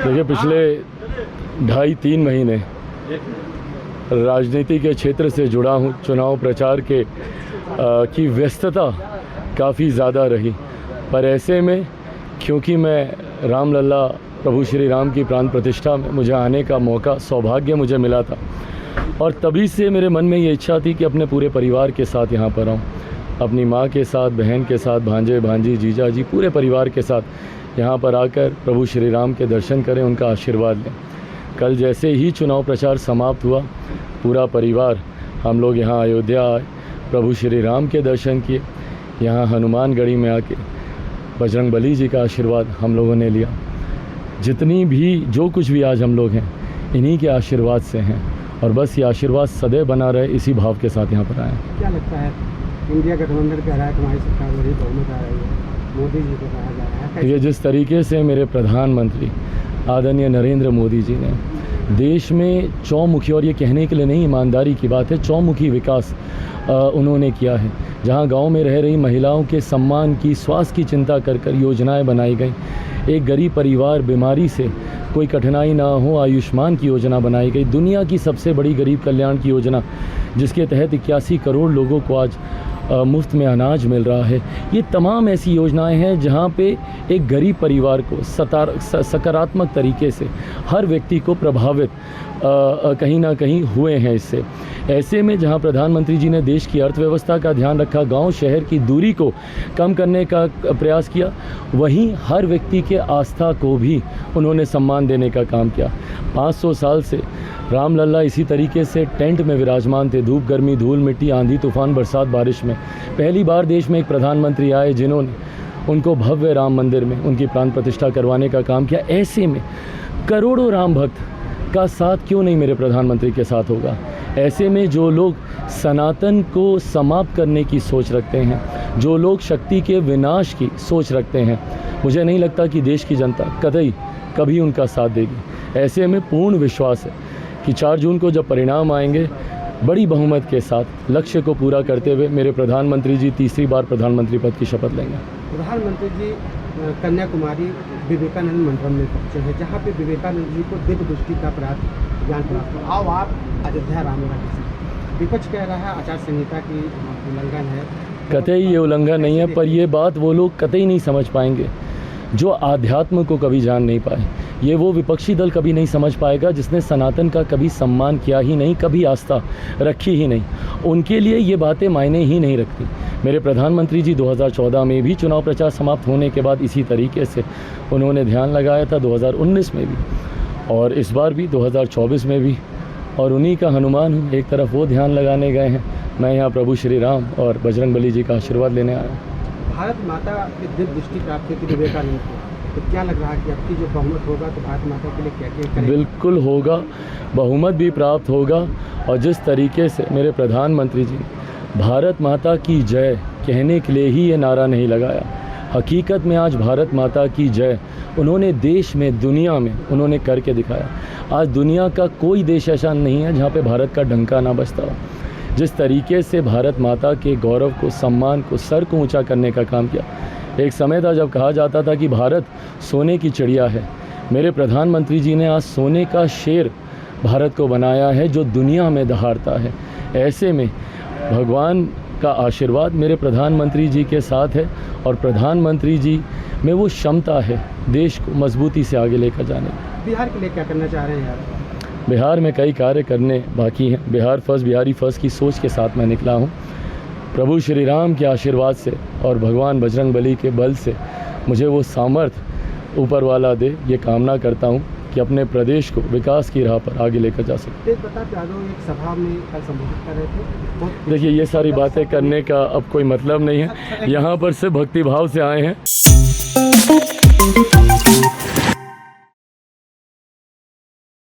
देखिए, पिछले 2.5-3 महीने राजनीति के क्षेत्र से जुड़ा हूँ। चुनाव प्रचार की व्यस्तता काफ़ी ज़्यादा रही, पर ऐसे में क्योंकि मैं रामलला प्रभु श्री राम की प्राण प्रतिष्ठा में मुझे आने का मौका, सौभाग्य मुझे मिला था, और तभी से मेरे मन में ये इच्छा थी कि अपने पूरे परिवार के साथ यहाँ पर आऊँ, अपनी माँ के साथ, बहन के साथ, भांजे भांजी, जीजा जी, पूरे परिवार के साथ यहाँ पर आकर प्रभु श्री राम के दर्शन करें, उनका आशीर्वाद लें। कल जैसे ही चुनाव प्रचार समाप्त हुआ, पूरा परिवार हम लोग यहाँ अयोध्या आए, प्रभु श्री राम के दर्शन किए। यहाँ हनुमानगढ़ी में आके बजरंगबली जी का आशीर्वाद हम लोगों ने लिया। जितनी भी जो कुछ भी आज हम लोग हैं, इन्हीं के आशीर्वाद से हैं, और बस ये आशीर्वाद सदैव बना रहे, इसी भाव के साथ यहाँ पर आए। क्या लगता है, इंडिया गठबंधन कह रहा है तुम्हारी सरकार बड़ी बहुमत आ रही है, मोदी जी को कहा जा रहा है? ये जिस तरीके से मेरे प्रधानमंत्री आदरणीय नरेंद्र मोदी जी ने देश में चौमुखी, और ये कहने के लिए नहीं, ईमानदारी की बात है, चौमुखी विकास उन्होंने किया है। जहां गांव में रह रही महिलाओं के सम्मान की, स्वास्थ्य की चिंता कर योजनाएं बनाई गई। एक गरीब परिवार बीमारी से कोई कठिनाई ना हो, आयुष्मान की योजना बनाई गई। दुनिया की सबसे बड़ी गरीब कल्याण की योजना, जिसके तहत 81 करोड़ लोगों को आज मुफ्त में अनाज मिल रहा है। ये तमाम ऐसी योजनाएं हैं जहां पे एक गरीब परिवार को सकारात्मक तरीके से हर व्यक्ति को प्रभावित कहीं ना कहीं हुए हैं इससे। ऐसे में जहां प्रधानमंत्री जी ने देश की अर्थव्यवस्था का ध्यान रखा, गांव शहर की दूरी को कम करने का प्रयास किया, वहीं हर व्यक्ति के आस्था को भी उन्होंने सम्मान देने का काम किया। 500 साल से रामलला इसी तरीके से टेंट में विराजमान थे। धूप, गर्मी, धूल, मिट्टी, आंधी, तूफान, बरसात, बारिश में पहली बार देश में एक प्रधानमंत्री आए जिन्होंने उनको भव्य राम मंदिर में उनकी प्राण प्रतिष्ठा करवाने का काम किया। ऐसे में करोड़ों राम भक्त का साथ क्यों नहीं मेरे प्रधानमंत्री के साथ होगा? ऐसे में जो लोग सनातन को समाप्त करने की सोच रखते हैं, जो लोग शक्ति के विनाश की सोच रखते हैं, मुझे नहीं लगता कि देश की जनता कभी उनका साथ देगी। ऐसे में पूर्ण विश्वास है कि 4 जून को जब परिणाम आएंगे, बड़ी बहुमत के साथ लक्ष्य को पूरा करते हुए मेरे प्रधानमंत्री जी तीसरी बार प्रधानमंत्री पद की शपथ लेंगे। प्रधानमंत्री जी कन्याकुमारी विवेकानंद मंडपम में पहुंचे हैं, जहां पे विवेकानंद जी को दिव्य दृष्टि का ज्ञान प्राप्त हुआ। आओ आप अयोध्या रामलला की, विपक्ष कह रहा है आचार संहिता की उल्लंघन है। कतई ये उल्लंघन नहीं है, पर ये बात वो लोग कतई नहीं समझ पाएंगे जो आध्यात्म को कभी जान नहीं पाए। ये वो विपक्षी दल कभी नहीं समझ पाएगा जिसने सनातन का कभी सम्मान किया ही नहीं, कभी आस्था रखी ही नहीं। उनके लिए ये बातें मायने ही नहीं रखती। मेरे प्रधानमंत्री जी 2014 में भी चुनाव प्रचार समाप्त होने के बाद इसी तरीके से उन्होंने ध्यान लगाया था, 2019 में भी और इस बार भी 2024 में भी, और उन्हीं का हनुमान हूँ। एक तरफ वो ध्यान लगाने गए हैं, मैं यहाँ प्रभु श्री राम और बजरंगबली जी का आशीर्वाद लेने आया हूँ। भारत माता की दिव्य दृष्टि प्राप्त की विवेकानंद को, तो क्या लग रहा है कि आपकी जो बहुमत होगा तो भारत माता के लिए क्या क्या करेंगे? बिल्कुल होगा, बहुमत भी प्राप्त होगा। और जिस तरीके से मेरे प्रधानमंत्री जी ने भारत माता की जय कहने के लिए ही ये नारा नहीं लगाया, हकीकत में आज भारत माता की जय उन्होंने देश में, दुनिया में उन्होंने करके दिखाया। आज दुनिया का कोई देश ऐसा नहीं है जहाँ पे भारत का डंका ना बजता हो। जिस तरीके से भारत माता के गौरव को, सम्मान को, सर को ऊंचा करने का काम किया। एक समय था जब कहा जाता था कि भारत सोने की चिड़िया है। मेरे प्रधानमंत्री जी ने आज सोने का शेर भारत को बनाया है जो दुनिया में दहाड़ता है। ऐसे में भगवान का आशीर्वाद मेरे प्रधानमंत्री जी के साथ है, और प्रधानमंत्री जी में वो क्षमता है देश को मजबूती से आगे लेकर जाने की। बिहार के लिए क्या करना चाह रहे हैं यार? बिहार में कई कार्य करने बाकी हैं। बिहार फर्स्ट, बिहारी फर्स्ट की सोच के साथ मैं निकला हूँ। प्रभु श्री राम के आशीर्वाद से और भगवान बजरंगबली के बल से मुझे वो सामर्थ्य ऊपर वाला दे, ये कामना करता हूँ कि अपने प्रदेश को विकास की राह पर आगे लेकर जा सके। तेज प्रताप यादव एक सभा में कल संबोधित कर रहे थे। देखिए, ये सारी बातें करने का अब कोई मतलब नहीं है। यहाँ पर सिर्फ भक्तिभाव से आए हैं।